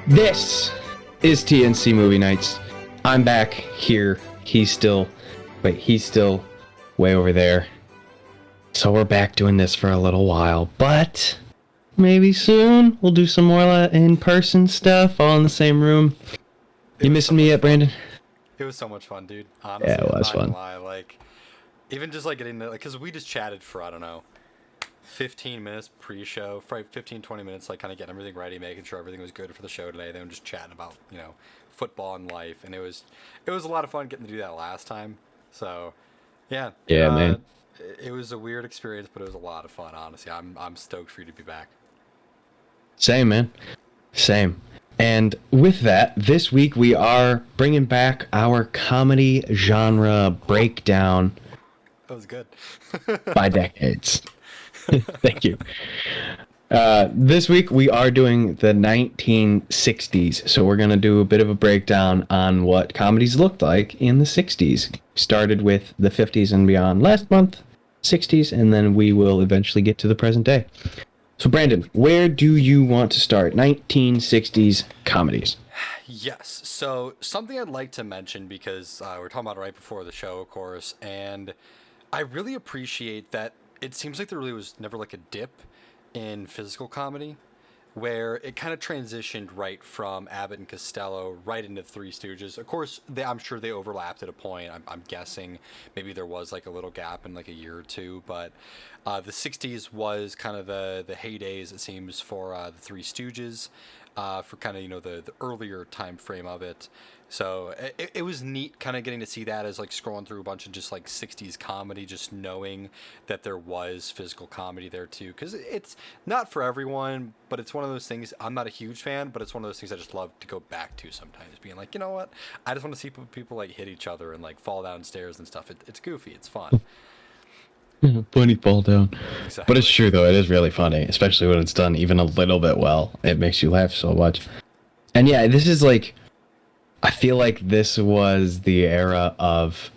This is TNC Movie Nights. I'm back here. He's still way over there. So we're back doing this for a little while, but maybe soon we'll do some more in-person stuff, all in the same room. You missing me yet, Brandon? It was so much fun, dude. Honestly, yeah, it was fun. Even just getting to, because we just chatted for, 15 minutes pre-show, 15, 20 minutes, kind of getting everything ready, making sure everything was good for the show today. Then just chatting about, football and life. And it was a lot of fun getting to do that last time. So, yeah. Yeah, man. It was a weird experience, but it was a lot of fun, honestly. I'm stoked for you to be back. Same, man. Same. And with that, this week we are bringing back our comedy genre breakdown. That was good. By decades. Thank you. This week we are doing the 1960s. So we're going to do a bit of a breakdown on what comedies looked like in the 60s. Started with the 50s and beyond last month, 60s, and then we will eventually get to the present day. So Brandon, where do you want to start? 1960s comedies. Yes. So something I'd like to mention, because we're talking about it right before the show, of course, and I really appreciate that it seems like there really was never a dip in physical comedy, where it kind of transitioned right from Abbott and Costello right into Three Stooges. Of course, I'm sure they overlapped at a point. I'm guessing maybe there was a little gap in a year or two, but the 60s was kind of the heydays, it seems, for the Three Stooges, for kind of, the earlier time frame of it. So it was neat kind of getting to see that as scrolling through a bunch of just 60s comedy, just knowing that there was physical comedy there too. Because it's not for everyone, but it's one of those things. I'm not a huge fan, but it's one of those things I just love to go back to sometimes, being you know what? I just want to see people hit each other and fall downstairs and stuff. It's goofy. It's fun. Funny fall down. Exactly. But it's true though, it is really funny, especially when it's done even a little bit well. It makes you laugh so much. And yeah, this is I feel like this was the era of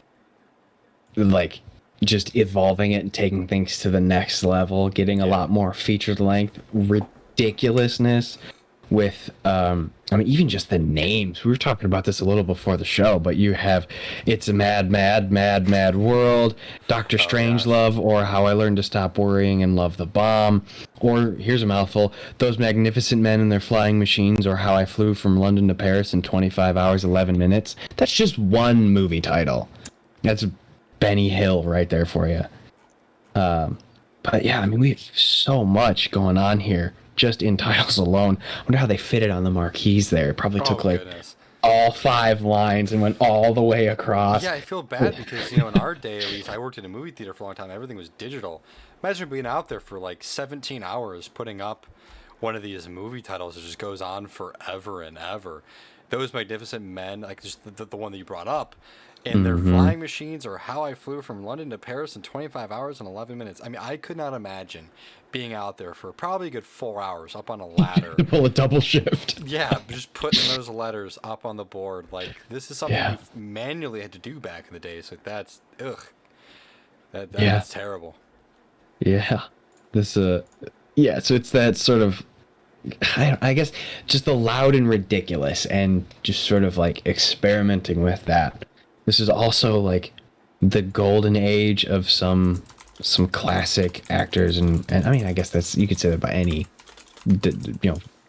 just evolving it and taking things to the next level, getting a lot more feature length, ridiculousness with even just the names. We were talking about this a little before the show, but you have It's a Mad, Mad, Mad, Mad World, Dr. Strangelove, or How I Learned to Stop Worrying and Love the Bomb, or here's a mouthful, Those Magnificent Men and Their Flying Machines, or How I Flew from London to Paris in 25 hours, 11 minutes. That's just one movie title. That's Benny Hill right there for you. But yeah, we have so much going on here. Just in titles alone. I wonder how they fit it on the marquees there. It probably took all 5 lines and went all the way across. Yeah, I feel bad because, in our day at least, I worked in a movie theater for a long time. Everything was digital. Imagine being out there for 17 hours putting up one of these movie titles that just goes on forever and ever. Those Magnificent Men, just the one that you brought up, and Their Flying Machines, or How I Flew from London to Paris in 25 hours and 11 minutes. I could not imagine being out there for probably a good 4 hours up on a ladder. Pull a double shift. Yeah, just putting those letters up on the board. This is something we manually had to do back in the day. So that's, that's terrible. Yeah. So it's that sort of, I guess, just the loud and ridiculous and just sort of experimenting with that. This is also the golden age of some classic actors, and I guess that's, you could say that by any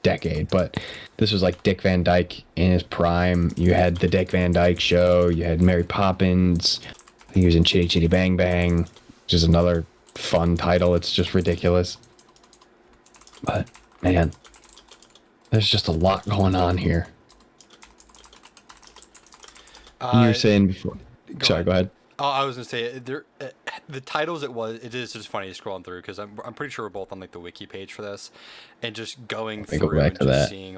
decade, but this was Dick Van Dyke in his prime. You had the Dick Van Dyke Show, you had Mary Poppins, I think he was in Chitty Chitty Bang Bang, which is another fun title. It's just ridiculous, but man, there's just a lot going on here. You were saying before. Sorry, go ahead. Oh, I was gonna say the titles. It is just funny scrolling through because I'm pretty sure we're both on the wiki page for this, and just going through and just seeing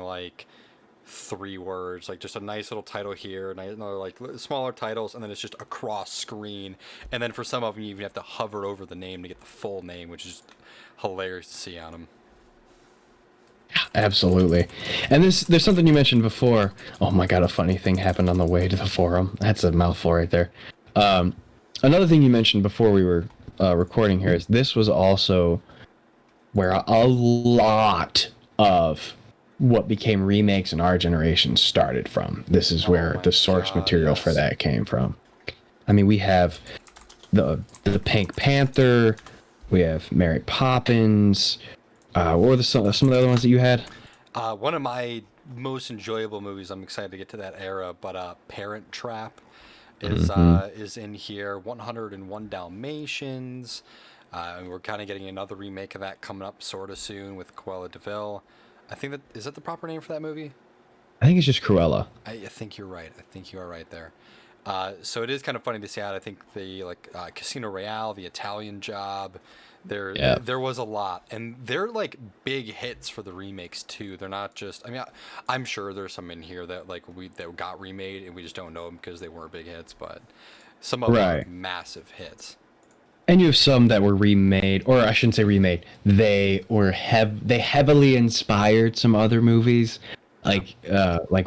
3 words, just a nice little title here, and another smaller titles, and then it's just across screen, and then for some of them you even have to hover over the name to get the full name, which is hilarious to see on them. Absolutely. And there's something you mentioned before. Oh my god, a funny thing happened on the way to the forum. That's a mouthful right there. Another thing you mentioned before we were recording here is this was also where a lot of what became remakes in our generation started from. This is where the source material for that came from. I mean, we have the Pink Panther, we have Mary Poppins. What were some of the other ones that you had? One of my most enjoyable movies. I'm excited to get to that era, but Parent Trap is in here. 101 Dalmatians. And we're kind of getting another remake of that coming up sort of soon with Cruella DeVille. I think is that the proper name for that movie? I think it's just Cruella. I think you're right. I think you are right there. So it is kind of funny to see how I think the Casino Royale, the Italian Job, there was a lot, and they're like big hits for the remakes too. They're not just. I mean, I'm sure there's some in here that that got remade and we just don't know them because they weren't big hits, but some of them are massive hits. And you have some that were remade, or I shouldn't say remade. They heavily inspired some other movies. Like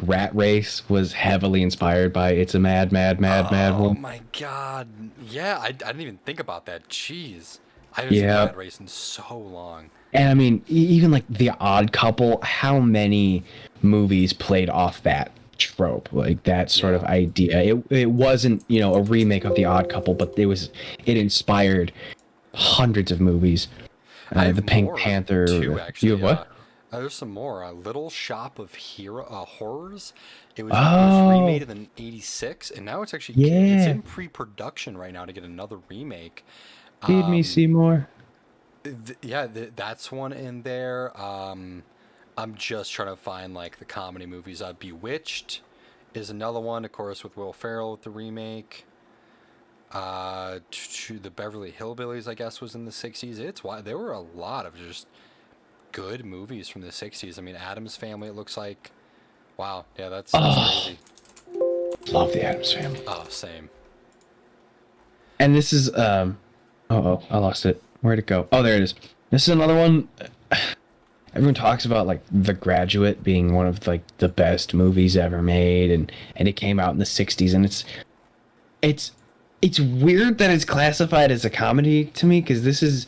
Rat Race was heavily inspired by It's a Mad World. Oh my god. Yeah, I didn't even think about that. Jeez. I haven't seen Rat Race in so long. And I mean, even like The Odd Couple, how many movies played off that trope, like that sort of idea? It wasn't, a remake of The Odd Couple, but it inspired hundreds of movies. The Pink Panther. Too, actually. You have what? There's some more. A Little Shop of Horrors. It was remade in '86, and now it's actually it's in pre-production right now to get another remake. Feed me, Seymour. That's one in there. I'm just trying to find like the comedy movies. Bewitched is another one, of course, with Will Ferrell with the remake. The Beverly Hillbillies, I guess, was in the '60s. It's why there were a lot of just good movies from the '60s. I mean, Addams Family. It looks like. Wow. Yeah, that's crazy. Love the Addams Family. Oh, same. And this is I lost it. Where'd it go? Oh, there it is. This is another one. Everyone talks about like The Graduate being one of like the best movies ever made, and it came out in the '60s, and it's weird that it's classified as a comedy to me, because this is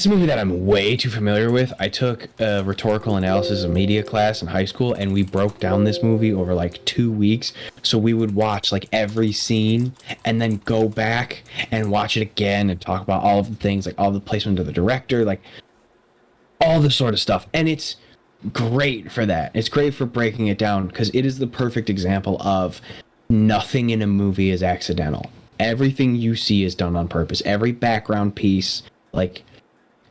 a movie that I'm way too familiar with. I took a rhetorical analysis of media class in high school, and we broke down this movie over like 2 weeks. So we would watch like every scene and then go back and watch it again and talk about all of the things, like all the placement of the director, like all this sort of stuff. And it's great for that. It's great for breaking it down, because it is the perfect example of nothing in a movie is accidental. Everything you see is done on purpose. Every background piece, like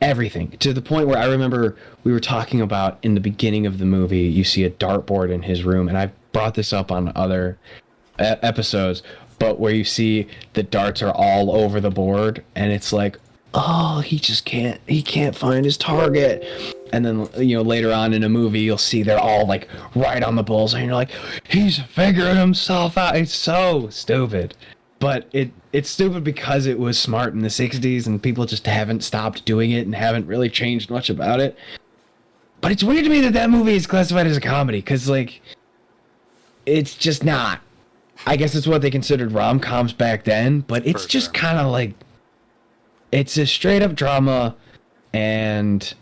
everything, to the point where I remember we were talking about in the beginning of the movie, you see a dartboard in his room, and I've brought this up on other episodes, but where you see the darts are all over the board, and it's like, oh, he can't find his target. And then, later on in a movie, you'll see they're all like right on the bullseye, and you're like, he's figuring himself out. It's so stupid. But it's stupid because it was smart in the '60s, and people just haven't stopped doing it and haven't really changed much about it. But it's weird to me that movie is classified as a comedy, because like, it's just not. I guess it's what they considered rom-coms back then, but it's just kind of like, it's a straight up drama, and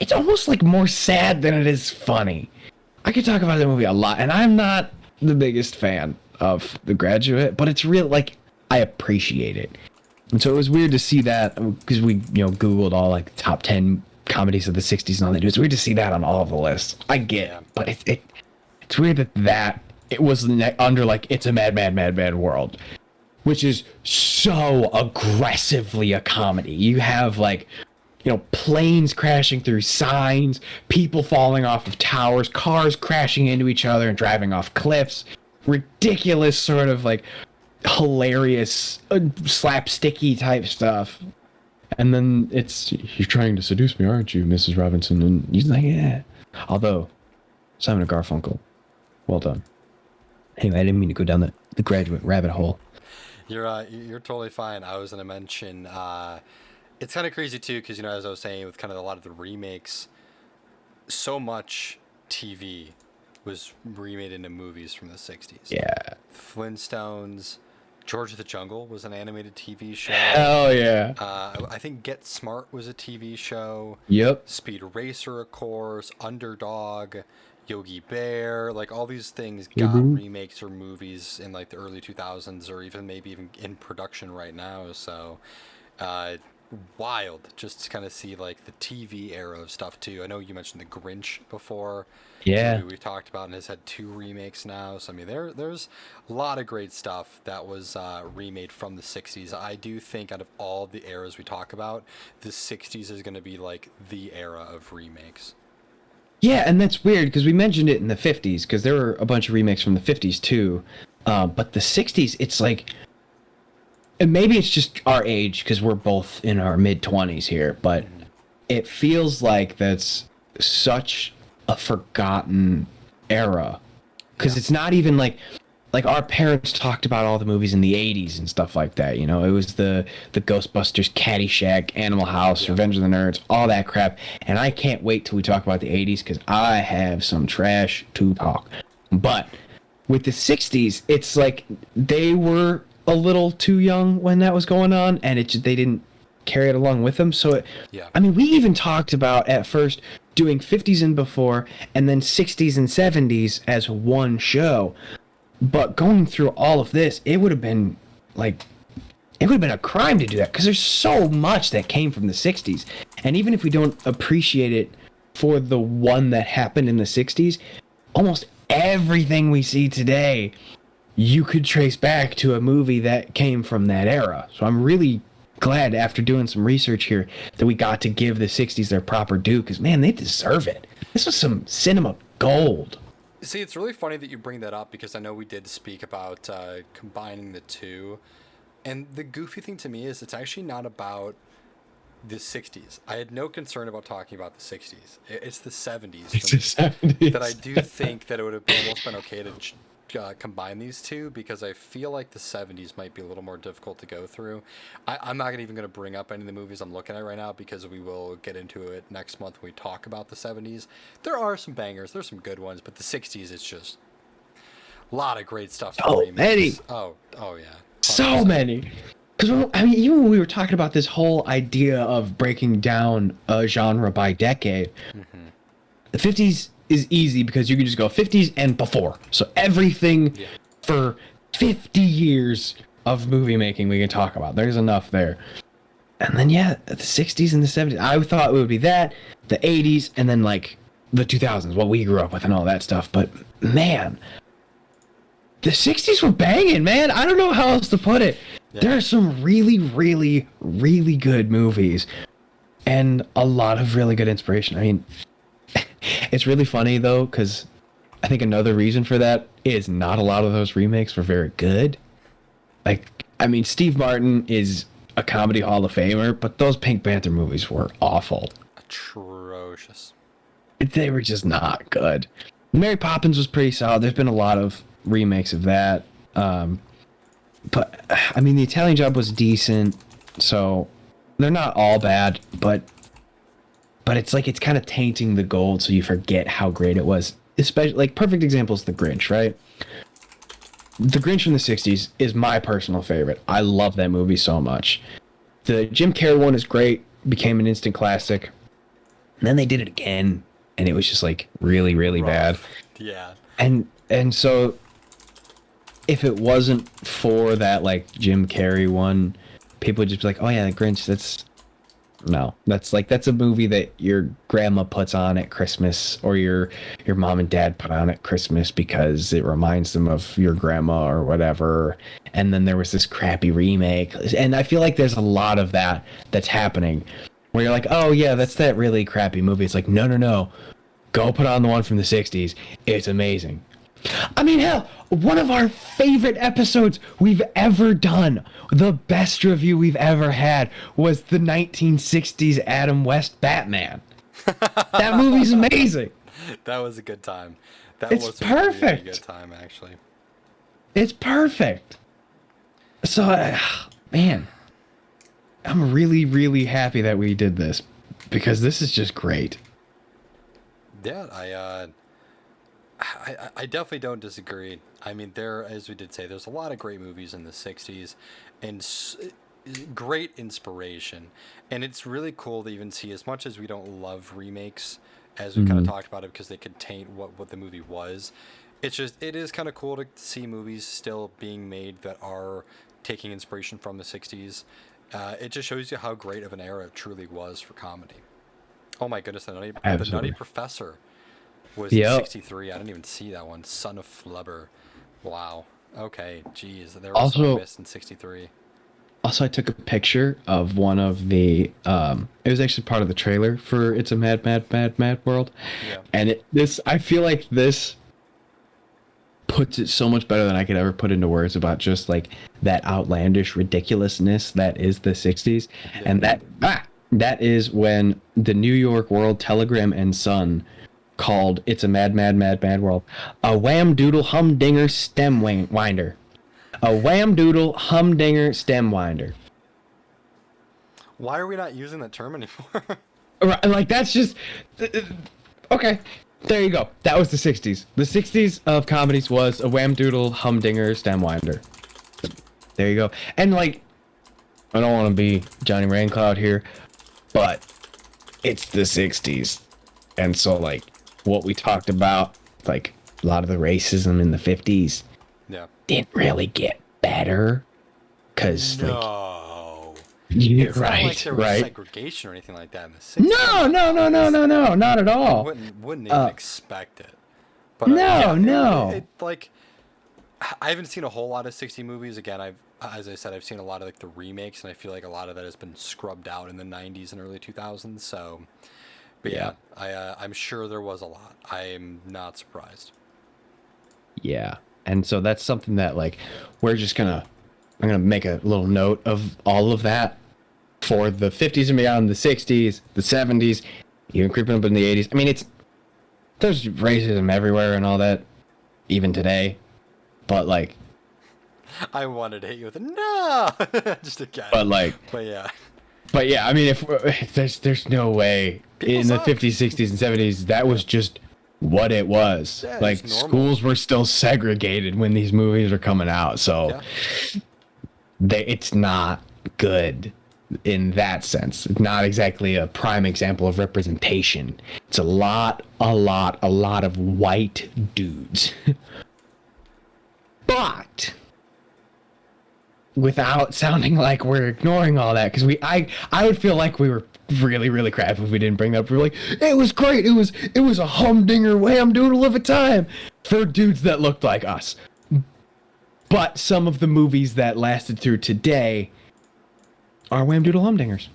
it's almost like more sad than it is funny. I could talk about that movie a lot, and I'm not the biggest fan of The Graduate, but it's real, like, I appreciate it. And so it was weird to see that, because we googled all like top 10 comedies of the '60s and all that. It was weird to see that on all of the lists. I get it, but it's weird that it was under like It's a Mad World, which is so aggressively a comedy. You have like, planes crashing through signs, people falling off of towers, cars crashing into each other and driving off cliffs. Ridiculous sort of like hilarious slapsticky type stuff. And then it's, you're trying to seduce me, aren't you, Mrs. Robinson? And he's like, yeah. Although, Simon and Garfunkel, well done. Anyway, I didn't mean to go down the Graduate rabbit hole. You're totally fine. I was going to mention, it's kind of crazy too, because, as I was saying, with kind of a lot of the remakes, so much TV was remade into movies from the '60s. Yeah. Flintstones, George of the Jungle was an animated TV show. Hell yeah. I think Get Smart was a TV show. Yep. Speed Racer, of course. Underdog, Yogi Bear, like all these things got Mhm. remakes or movies in like the early 2000s, or even maybe even in production right now. So, uh, wild just to kind of see like the TV era of stuff too. I know you mentioned the Grinch before. Yeah. Movie we talked about and has had 2 remakes now. So I mean, there's a lot of great stuff that was remade from the 60s. I do think out of all the eras we talk about, the 60s is going to be like the era of remakes. Yeah, and that's weird because we mentioned it in the 50s because there were a bunch of remakes from the 50s too. But the 60s, it's like, and maybe it's just our age because we're both in our mid 20s here, but it feels like that's such a forgotten era because it's not even like our parents talked about all the movies in the 80s and stuff like that. You know, it was the Ghostbusters, Caddyshack, Animal House, Revenge of the Nerds, all that crap. And I can't wait till we talk about the 80s because I have some trash to talk. But with the 60s, it's like they were a little too young when that was going on, and they didn't carry it along with them. So, I mean, we even talked about at first doing 50s and before, and then 60s and 70s as one show. But going through all of this, it would have been a crime to do that because there's so much that came from the 60s. And even if we don't appreciate it for the one that happened in the 60s, almost everything we see today, you could trace back to a movie that came from that era. So I'm really glad after doing some research here that we got to give the 60s their proper due because, man, they deserve it. This was some cinema gold. See, it's really funny that you bring that up because I know we did speak about combining the two. And the goofy thing to me is it's actually not about the 60s. I had no concern about talking about the 60s. It's the 70s. It's the 70s. That I do think that it would have almost been okay to combine these two because I feel like the 70s might be a little more difficult to go through. I'm not even going to bring up any of the movies I'm looking at right now because we will get into it next month when we talk about the 70s. There are some bangers, there's some good ones, but the 60s, it's just a lot of great stuff. Many. Oh yeah. So many. Because, I mean, even when we were talking about this whole idea of breaking down a genre by decade, the 50s is easy because you can just go 50s and before. So everything for 50 years of movie making we can talk about. There's enough there. And then, the 60s and the 70s. I thought it would be that, the 80s, and then, like, the 2000s, what we grew up with and all that stuff. But, man, the 60s were banging, man. I don't know how else to put it. Yeah. There are some really, really, really good movies and a lot of really good inspiration. I mean, it's really funny, though, because I think another reason for that is not a lot of those remakes were very good. Like, I mean, Steve Martin is a comedy Hall of Famer, but those Pink Panther movies were awful. Atrocious. They were just not good. Mary Poppins was pretty solid. There's been a lot of remakes of that. But, I mean, The Italian Job was decent, so they're not all bad, but it's like it's kind of tainting the gold so you forget how great it was. Especially, like, perfect example is The Grinch, right? The Grinch from the 60s is my personal favorite. I love that movie so much. The Jim Carrey one is great, became an instant classic. And then they did it again, and it was just, like, really, really bad. Yeah. And so if it wasn't for that, like, Jim Carrey one, people would just be like, oh yeah, The Grinch, that's a movie that your grandma puts on at Christmas or your mom and dad put on at Christmas because it reminds them of your grandma or whatever. And then there was this crappy remake. And I feel like there's a lot of that's happening where you're like, oh yeah, that's that really crappy movie. It's like, no. Go put on the one from the 60s. It's amazing. I mean, hell, one of our favorite episodes we've ever done, the best review we've ever had, was the 1960s Adam West Batman. That movie's amazing. That was a good time. It's perfect. A really good time, actually. It's perfect. So, man, I'm really, really happy that we did this because this is just great. Yeah, I definitely don't disagree. I mean, as we did say, there's a lot of great movies in the 60s and great inspiration. And it's really cool to even see, as much as we don't love remakes, as we kind of talked about it, because they could taint what the movie was. It is kind of cool to see movies still being made that are taking inspiration from the 60s. It just shows you how great of an era it truly was for comedy. Oh my goodness, the Nutty Professor was in 63. I didn't even see that one. Son of Flubber. Wow. Okay, geez. There was some missed in 63. Also, I took a picture of one of the, it was actually part of the trailer for It's a Mad, Mad, Mad, Mad World. Yeah. And I feel like this puts it so much better than I could ever put into words about just like that outlandish ridiculousness that is the 60s. Yeah. And that is when the New York World Telegram and Sun called It's a Mad, Mad, Mad, Mad World a wham-doodle humdinger stem winder. A wham-doodle humdinger stem winder. Why are we not using that term anymore? Right, like, that's just... Okay, there you go. That was the 60s. The 60s of comedies was a wham-doodle humdinger stem winder. There you go. And, like, I don't want to be Johnny Raincloud here, but it's the 60s. And so, like, what we talked about, like, a lot of the racism in the 50s... Yeah. Didn't really get better, because no. You're it's right, not like there was right. segregation or anything like that in the 60s. No, not at all. Wouldn't even expect it. But no. Like, I haven't seen a whole lot of 60 movies. Again, as I said, I've seen a lot of like the remakes, and I feel like a lot of that has been scrubbed out in the 90s and early 2000s. So, but yeah, I'm sure there was a lot. I'm not surprised. Yeah. And so that's something that, like, I'm gonna make a little note of all of that for the 50s and beyond, the 60s, the 70s, even creeping up in the 80s. I mean, there's racism everywhere and all that, even today. But, like... I wanted to hit you with a no! Just again. But yeah, I mean, if there's no way in the 50s, 60s, and 70s, that was just... what it was. Yeah, like, schools were still segregated when these movies are coming out, so it's not good in that sense. It's not exactly a prime example of representation. It's a lot of white dudes. But without sounding like we're ignoring all that, because I would feel like we were really, really crap if we didn't bring that up. We were like, it was great. It was a humdinger wham-doodle of a time for dudes that looked like us. But some of the movies that lasted through today are wham-doodle humdingers.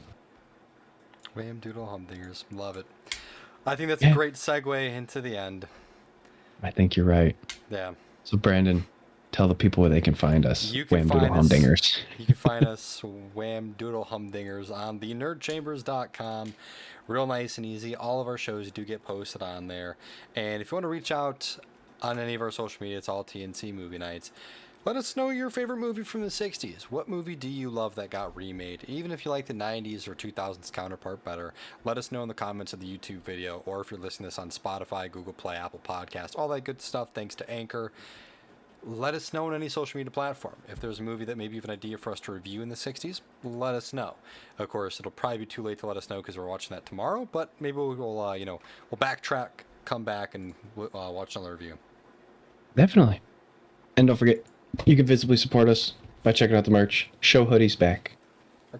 Wham-doodle humdingers. Love it. I think that's a great segue into the end. I think you're right. Yeah. So, Brandon, tell the people where they can find us. You can Wham-doodle humdingers. You can find us Wham-doodle humdingers on thenerdchambers.com. Real nice and easy. All of our shows do get posted on there. And if you want to reach out on any of our social media, it's all TNC Movie Nights. Let us know your favorite movie from the 60s. What movie do you love that got remade? Even if you like the 90s or 2000s counterpart better, let us know in the comments of the YouTube video, or if you're listening to this on Spotify, Google Play, Apple Podcasts, all that good stuff, thanks to Anchor. Let us know on any social media platform. If there's a movie that maybe you have an idea for us to review in the 60s, let us know. Of course, it'll probably be too late to let us know because we're watching that tomorrow, but maybe we'll we'll backtrack, come back, and watch another review. Definitely. And don't forget, you can visibly support us by checking out the merch. Show hoodies back.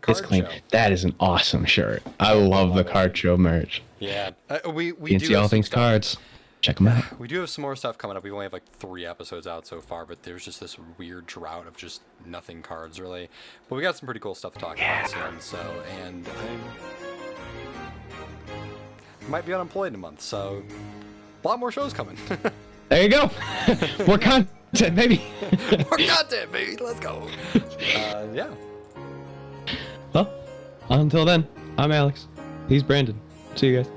It's clean. Show. That is an awesome shirt. I love the card show merch. Yeah. We do see all things cards. Check them out. We do have some more stuff coming up. We only have like 3 episodes out so far, but there's just this weird drought of just nothing cards really. But we got some pretty cool stuff to talk about soon. So, and I might be unemployed in a month, so a lot more shows coming. There you go. More content, baby. More content, baby. Let's go. Yeah. Well, until then, I'm Alex. He's Brandon. See you guys.